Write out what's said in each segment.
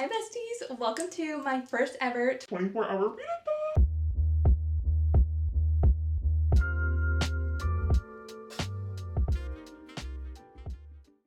Hi besties, welcome to my first ever 24-hour readathon.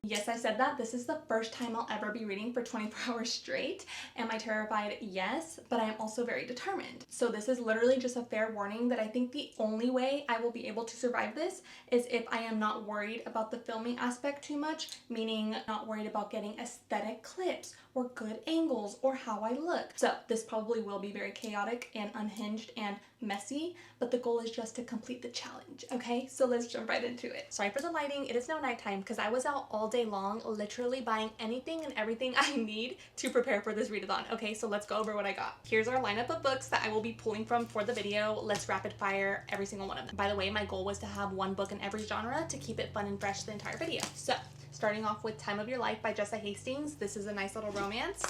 Yes, I said that. This is the first time I'll ever be reading for 24 hours straight. Am I terrified? Yes, but I am also very determined. So this is literally just a fair warning that I think the only way I will be able to survive this is if I am not worried about the filming aspect too much, meaning not worried about getting aesthetic clips or good angles or how I look. So this probably will be very chaotic and unhinged and messy, but the goal is just to complete the challenge, okay? So let's jump right into it. Sorry for the lighting. It is now nighttime because I was out all day long literally buying anything and everything I need to prepare for this readathon. Okay, so let's go over what I got. Here's our lineup of books that I will be pulling from for the video. Let's rapid fire every single one of them. By the way, my goal was to have one book in every genre to keep it fun and fresh the entire video. So starting off with Time of Your Life by Jessa Hastings. This is a nice little romance.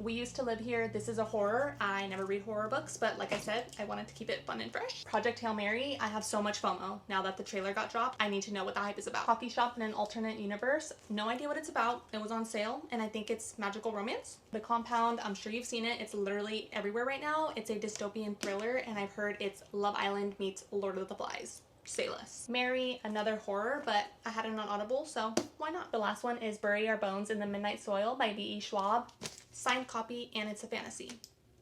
We Used to Live Here. This is a horror. I never read horror books, but like I said, I wanted to keep it fun and fresh. Project Hail Mary. I have so much FOMO now that the trailer got dropped. I need to know what the hype is about. Coffee Shop in an Alternate Universe. No idea what it's about. It was on sale and I think it's magical romance. The Compound. I'm sure you've seen it. It's literally everywhere right now. It's a dystopian thriller and I've heard it's Love Island meets Lord of the Flies. Say less. Mary, another horror, but I had it on Audible, so why not? The last one is Bury Our Bones in the Midnight Soil by B.E. Schwab. Signed copy, and it's a fantasy.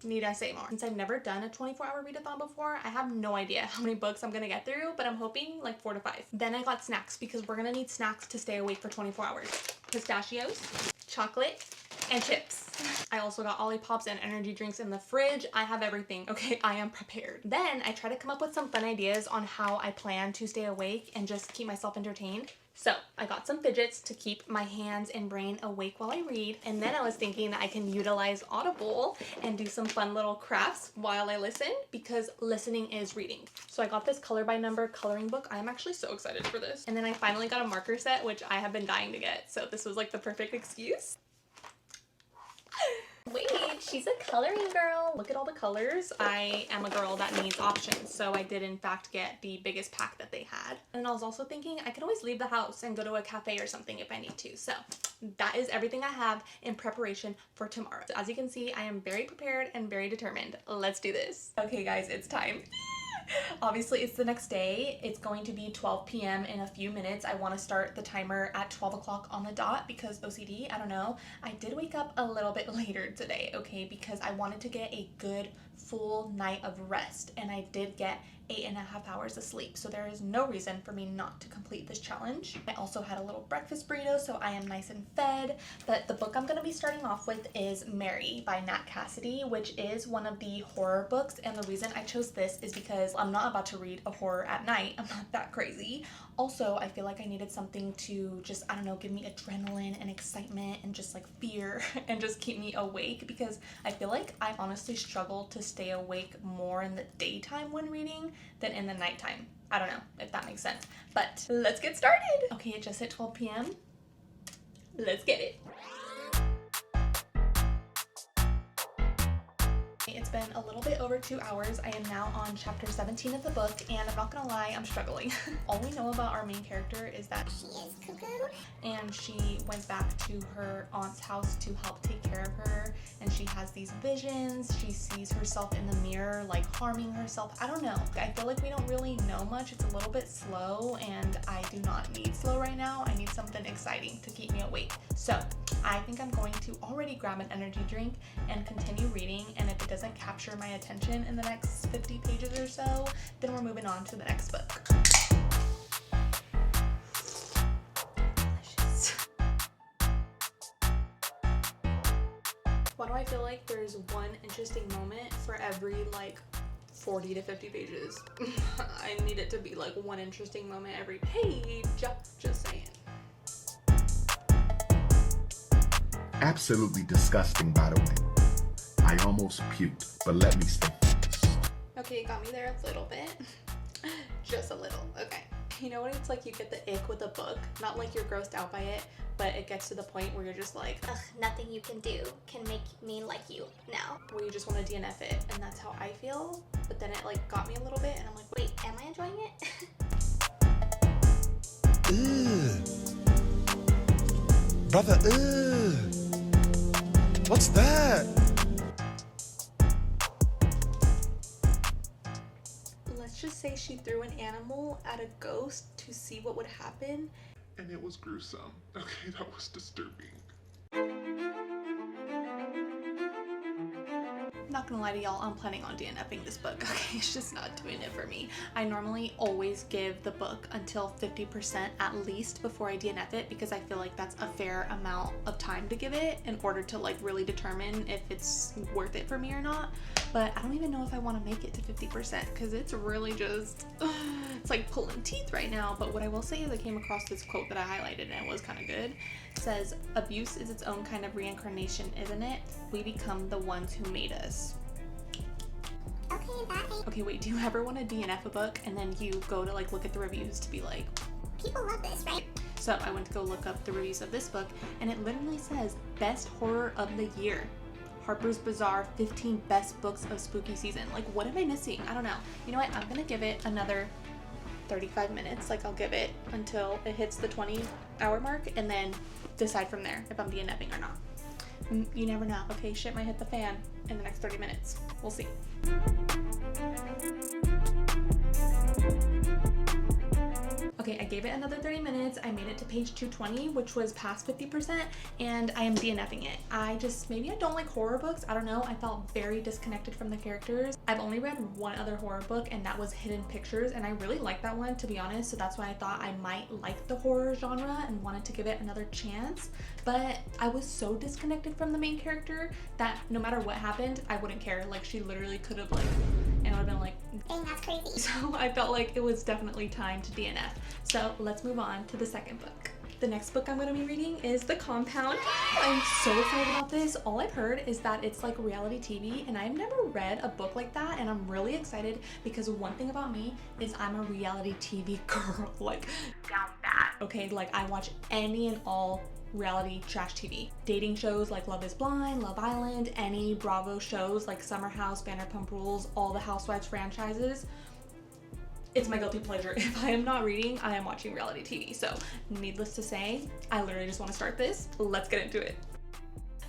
Need I say more? Since I've never done a 24-hour readathon before, I have no idea how many books I'm gonna get through, but I'm hoping like 4 to 5. Then I got snacks because we're gonna need snacks to stay awake for 24 hours. Pistachios, chocolate, and chips. I also got Olipop's and energy drinks in the fridge. I have everything, okay? I am prepared. Then I try to come up with some fun ideas on how I plan to stay awake and just keep myself entertained. So I got some fidgets to keep my hands and brain awake while I read. And then I was thinking that I can utilize Audible and do some fun little crafts while I listen because listening is reading. So I got this color by number coloring book. I'm actually so excited for this. And then I finally got a marker set, which I have been dying to get. So this was like the perfect excuse. Wait, she's a coloring girl. Look at all the colors. I am a girl that needs options, so I did in fact get the biggest pack that they had. And I was also thinking I could always leave the house and go to a cafe or something if I need to. So that is everything I have in preparation for tomorrow. So as you can see, I am very prepared and very determined. Let's do this. Okay guys, it's time. Obviously it's the next day. It's going to be 12 p.m. in a few minutes. I want to start the timer at 12 o'clock on the dot because OCD, I don't know. I did wake up a little bit later today, okay, because I wanted to get a good full night of rest and I did get 8.5 hours of sleep, so there is no reason for me not to complete this challenge. I also had a little breakfast burrito, so I am nice and fed. But the book I'm going to be starting off with is Mary by Nat Cassidy, which is one of the horror books, and the reason I chose this is because I'm not about to read a horror at night. I'm not that crazy. Also, I feel like I needed something to just, I don't know, give me adrenaline and excitement and just like fear and just keep me awake because I feel like I honestly struggle to stay awake more in the daytime when reading than in the nighttime. I don't know if that makes sense, but let's get started. Okay, it just hit 12 p.m. Let's get it. It's been a little bit over 2 hours. I am now on chapter 17 of the book, and I'm not gonna lie, I'm struggling. All we know about our main character is that she is cuckoo, and she went back to her aunt's house to help take care of her, and she has these visions. She sees herself in the mirror, like harming herself. I don't know. I feel like we don't really know much. It's a little bit slow, and I do not need slow right now. I need something exciting to keep me awake. So I think I'm going to already grab an energy drink and continue reading, and if it doesn't capture my attention in the next 50 pages or so, then we're moving on to the next book. Delicious. Why do I feel like there's one interesting moment for every like 40 to 50 pages? I need it to be like one interesting moment every page. Just saying. Absolutely disgusting, by the way. I almost puked, but let me stay focused. Okay, it got me there a little bit. Just a little, okay. You know what it's like you get the ick with a book? Not like you're grossed out by it, but it gets to the point where you're just like, ugh, nothing you can do can make me like you now. Where you just want to DNF it, and that's how I feel. But then it like got me a little bit, and I'm like, wait, am I enjoying it? Ugh. Brother, ugh. What's that? Let's just say she threw an animal at a ghost to see what would happen. And it was gruesome. Okay, that was disturbing. Not gonna lie to y'all, I'm planning on DNFing this book. Okay, it's just not doing it for me. I normally always give the book until 50% at least before I DNF it, because I feel like that's a fair amount of time to give it in order to like really determine if it's worth it for me or not. But I don't even know if I want to make it to 50% because it's really just, it's like pulling teeth right now. But what I will say is I came across this quote that I highlighted and it was kind of good. It says, abuse is its own kind of reincarnation, isn't it? We become the ones who made us. Okay, bye. Okay, wait, do you ever want to DNF a book and then you go to like look at the reviews to be like, People love this, right? so I went to go look up the reviews of this book and it literally says best horror of the year. Harper's Bazaar 15 best books of spooky season. Like, what am I missing? I don't know. You know what? I'm gonna give it another 35 minutes. Like, I'll give it until it hits the 20-hour mark and then decide from there if I'm DNFing or not. You never know. Okay, shit might hit the fan in the next 30 minutes. We'll see. Okay, I gave it another 30 minutes. I made it to page 220, which was past 50%, and I am DNFing it. Maybe I don't like horror books. I don't know. I felt very disconnected from the characters. I've only read one other horror book, and that was Hidden Pictures, and I really liked that one, to be honest, so that's why I thought I might like the horror genre and wanted to give it another chance. But I was so disconnected from the main character that no matter what happened, I wouldn't care. Like, she literally could have, like, and I would have been like, Dang, that's crazy. so I felt like it was definitely time to DNF. So let's move on to the second book. The next book I'm going to be reading is The Compound. I'm so excited about this. All I've heard is that it's like reality TV, and I've never read a book like that, and I'm really excited because one thing about me is I'm a reality TV girl, like down bad. Okay, like I watch any and all reality trash TV. Dating shows like Love is Blind, Love Island, any Bravo shows like Summer House, Vanderpump Rules, all the Housewives franchises. It's my guilty pleasure. If I am not reading, I am watching reality TV. So needless to say, I literally just want to start this. Let's get into it.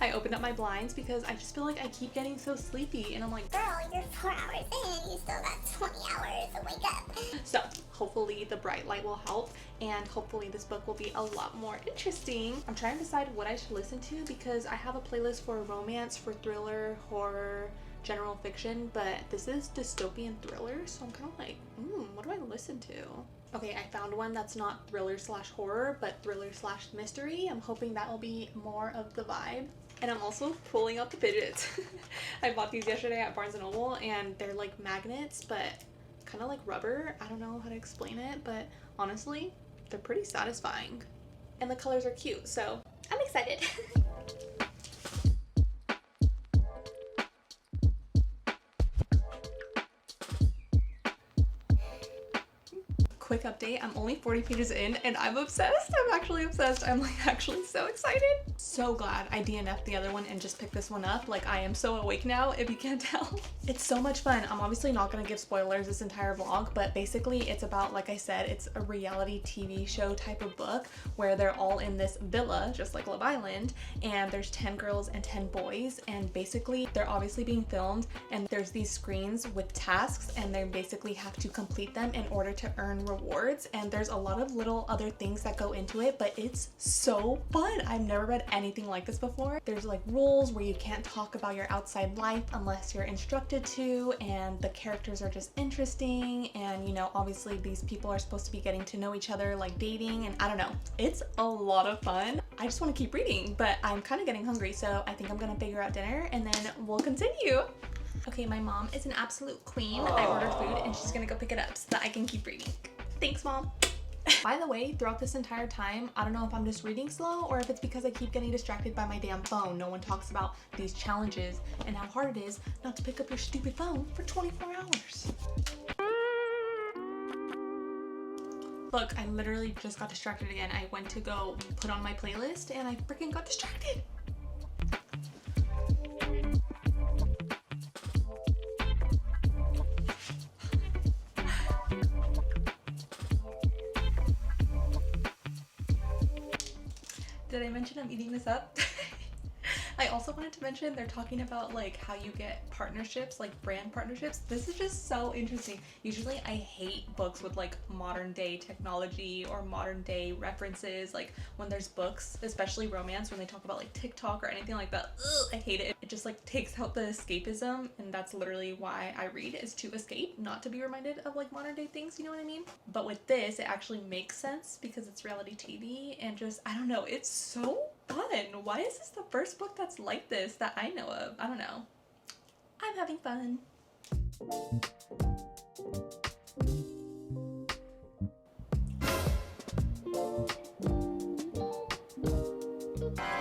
I opened up my blinds because I just feel like I keep getting so sleepy, and I'm like, Girl, you're 4 hours in. You still got 20 hours to wake up. so hopefully the bright light will help, and hopefully this book will be a lot more interesting. I'm trying to decide what I should listen to because I have a playlist for romance, for thriller, horror, general fiction, but this is dystopian thriller, so I'm kind of like, what do I listen to? Okay, I found one that's not thriller slash horror, but thriller slash mystery. I'm hoping that will be more of the vibe. And I'm also pulling out the fidgets. I bought these yesterday at Barnes & Noble, and they're like magnets, but kind of like rubber. I don't know how to explain it, but honestly, they're pretty satisfying. And the colors are cute, so I'm excited. Quick update, I'm only 40 pages in and I'm obsessed. I'm actually obsessed. I'm like actually so excited. So glad I DNF'd the other one and just picked this one up. Like, I am so awake now, if you can't tell. It's so much fun. I'm obviously not gonna give spoilers this entire vlog, but basically it's about, like I said, it's a reality TV show type of book where they're all in this villa, just like Love Island, and there's 10 girls and 10 boys, and basically they're obviously being filmed, and there's these screens with tasks, and they basically have to complete them in order to earn rewards, and there's a lot of little other things that go into it, but it's so fun. I've never read anything like this before. There's like rules where you can't talk about your outside life unless you're instructed to, and the characters are just interesting, and you know, obviously these people are supposed to be getting to know each other, like dating, and I don't know. It's a lot of fun. I just want to keep reading, but I'm kind of getting hungry, so I think I'm gonna figure out dinner and then we'll continue. Okay, my mom is an absolute queen. I ordered food and she's gonna go pick it up so that I can keep reading. Thanks, Mom. By the way, throughout this entire time, I don't know if I'm just reading slow or if it's because I keep getting distracted by my damn phone. No one talks about these challenges and how hard it is not to pick up your stupid phone for 24 hours. Look, I literally just got distracted again. I went to go put on my playlist and I freaking got distracted. Did I mention I'm eating this up? I also wanted to mention they're talking about like how you get partnerships, like brand partnerships. This is just so interesting. Usually I hate books with like modern day technology or modern day references, like when there's books, especially romance, when they talk about like TikTok or anything like that. Ugh, I hate it. It just like takes out the escapism, and that's literally why I read, is to escape, not to be reminded of like modern day things, you know what I mean? But with this, it actually makes sense because it's reality TV, and just, I don't know, it's so fun. Why is this the first book that's like this that I know of? I don't know. I'm having fun.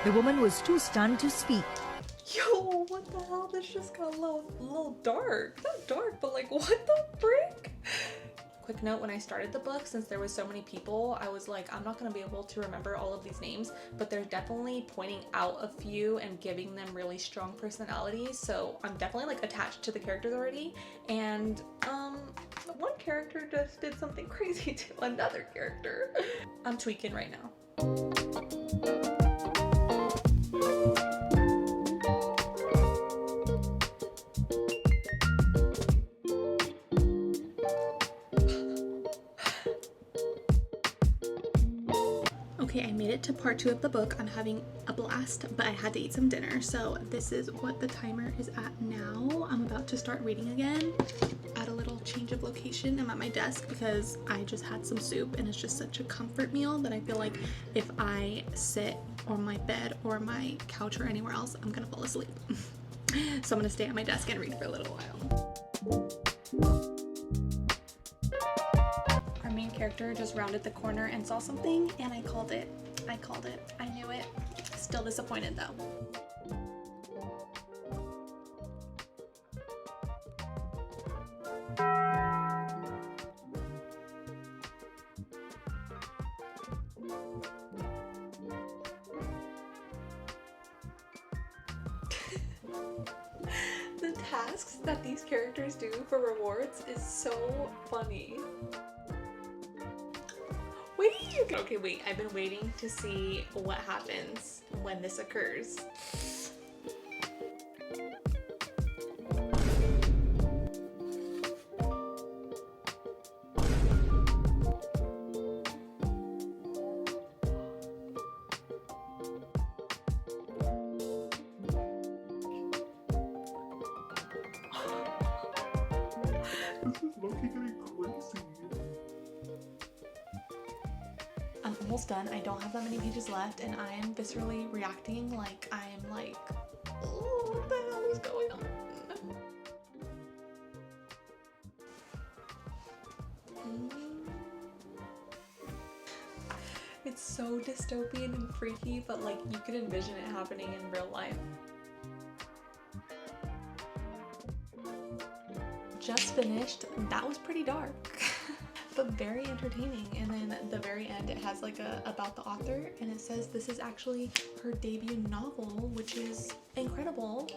The woman was too stunned to speak. Yo, what the hell? This just got a little dark. Not dark, but like, what the frick? Quick note, when I started the book, since there was so many people, I was like, I'm not gonna be able to remember all of these names, but they're definitely pointing out a few and giving them really strong personalities. So I'm definitely like attached to the characters already. And one character just did something crazy to another character. I'm tweaking right now. Okay, I made it to part 2 of the book. I'm having a blast, but I had to eat some dinner. So this is what the timer is at now. I'm about to start reading again. At a little change of location. I'm at my desk because I just had some soup, and it's just such a comfort meal that I feel like if I sit on my bed or my couch or anywhere else, I'm gonna fall asleep. So I'm gonna stay at my desk and read for a little while. Our main character just rounded the corner and saw something, and I called it. I knew it. Still disappointed though. The tasks that these characters do for rewards is so funny. Okay, wait, I've been waiting to see what happens when this occurs. This is low-key getting crazy. I'm almost done. I don't have that many pages left, and I am viscerally reacting like I am like, oh, what the hell is going on? It's so dystopian and freaky, but like you could envision it happening in real life. Just finished. That was pretty dark. But very entertaining. And then at the very end it has like a about the author, and it says this is actually her debut novel, which is incredible.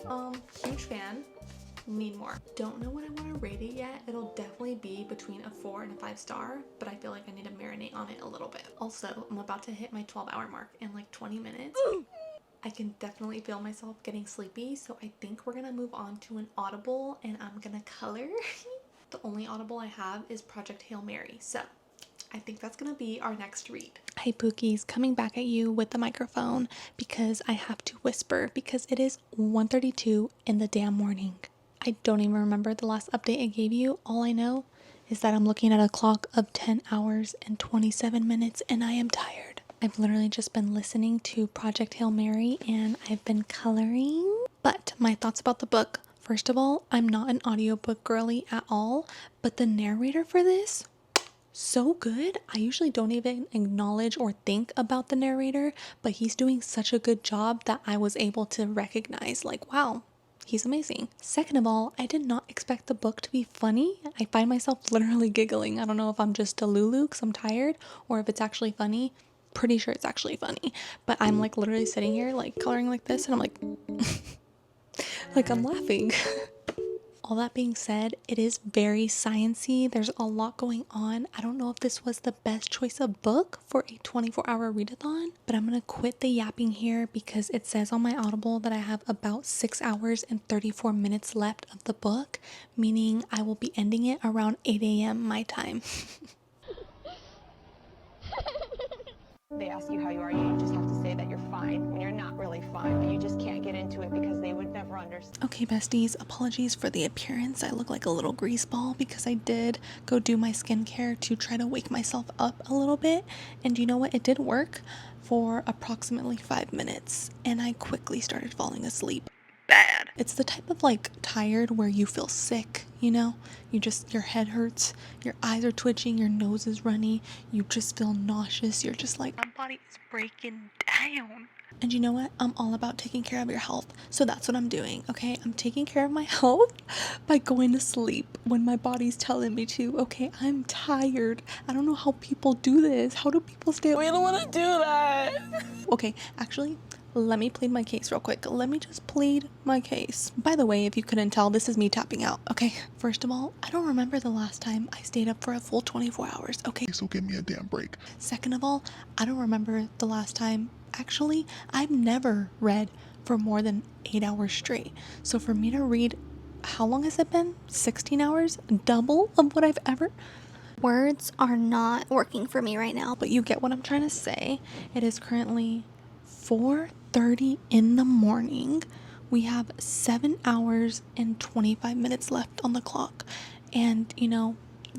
Huge fan. Need more. Don't know what I want to rate it yet. It'll definitely be between a 4 and a 5 star, but I feel like I need to marinate on it a little bit. Also, I'm about to hit my 12-hour mark in like 20 minutes. I can definitely feel myself getting sleepy, so I think we're gonna move on to an Audible, and I'm gonna color. The only Audible I have is Project Hail Mary, so I think that's gonna be our next read. Hey Pookies, coming back at you with the microphone because I have to whisper because it is 1:32 in the damn morning. I don't even remember the last update I gave you. All I know is that I'm looking at a clock of 10 hours and 27 minutes and I am tired. I've literally just been listening to Project Hail Mary and I've been coloring. But my thoughts about the book. First of all, I'm not an audiobook girly at all, but the narrator for this, so good. I usually don't even acknowledge or think about the narrator, but he's doing such a good job that I was able to recognize, like, wow, he's amazing. Second of all, I did not expect the book to be funny. I find myself literally giggling. I don't know if I'm just a Lulu because I'm tired or if it's actually funny. Pretty sure it's actually funny, but I'm like literally sitting here like coloring like this and I'm like, like I'm laughing. all that being said, it is very sciencey. There's a lot going on. I don't know if this was the best choice of book for a 24-hour readathon, but I'm gonna quit the yapping here because it says on my Audible that I have about 6 hours and 34 minutes left of the book, meaning I will be ending it around 8 a.m. my time. They ask you how you are, you just have to say that you're fine when you're not really fine, but you just can't get into it because they would never understand. Okay, besties, apologies for the appearance. I look like a little grease ball because I did go do my skincare to try to wake myself up a little bit. And you know what? It did work for approximately 5 minutes, and I quickly started falling asleep. Bad. It's the type of like tired where you feel sick, you know? Your head hurts, your eyes are twitching, your nose is runny, you just feel nauseous, you're just like, my body is breaking down. And you know what? I'm all about taking care of your health. So that's what I'm doing, okay? I'm taking care of my health by going to sleep when my body's telling me to, okay? I'm tired. I don't know how people do this. How do people stay? We don't want to do that. Okay, actually, let me plead my case real quick. Let me just plead my case. By the way, if you couldn't tell, this is me tapping out, okay? First of all, I don't remember the last time I stayed up for a full 24 hours, okay? So give me a damn break. Second of all, I don't remember the last time. Actually, I've never read for more than 8 hours straight. So for me to read, how long has it been? 16 hours? Double of what I've ever... Words are not working for me right now. But you get what I'm trying to say. It is currently 4:30 in the morning. We have 7 hours and 25 minutes left on the clock. And, you know,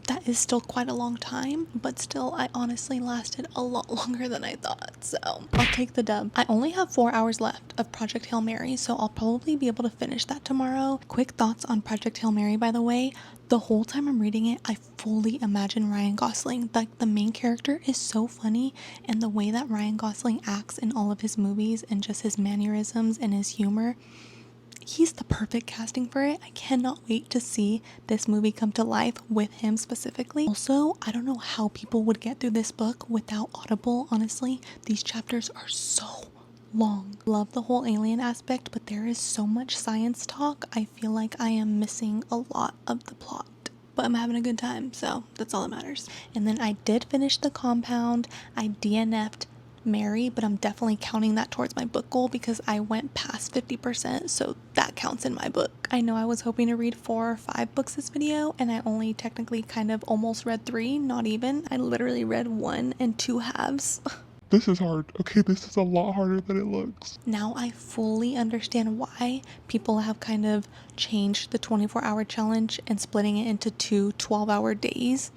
that is still quite a long time, but still, I honestly lasted a lot longer than I thought, so I'll take the dub. I only have 4 hours left of Project Hail Mary, so I'll probably be able to finish that tomorrow. Quick thoughts on Project Hail Mary, by the way. The whole time I'm reading it, I fully imagine Ryan Gosling. Like, the main character is so funny, and the way that Ryan Gosling acts in all of his movies and just his mannerisms and his humor, he's the perfect casting for it. I cannot wait to see this movie come to life with him specifically. Also, I don't know how people would get through this book without Audible, honestly. These chapters are so long. Love the whole alien aspect, but there is so much science talk. I feel like I am missing a lot of the plot. But I'm having a good time, so that's all that matters. And then I did finish The Compound. I DNF'd Mary, but I'm definitely counting that towards my book goal because I went past 50%, so that counts in my book. I know I was hoping to read 4 or 5 books this video, and I only technically kind of almost read 3, not even. I literally read 1 and 2 halves. This is hard. Okay, this is a lot harder than it looks. Now I fully understand why people have kind of changed the 24-hour challenge and splitting it into 2 12-hour days.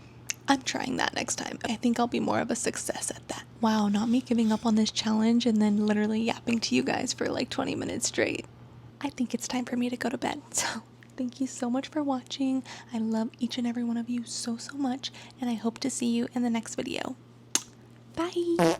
I'm trying that next time. I think I'll be more of a success at that. Wow, not me giving up on this challenge and then literally yapping to you guys for like 20 minutes straight. I think it's time for me to go to bed. So thank you so much for watching. I love each and every one of you so much, and I hope to see you in the next video. Bye!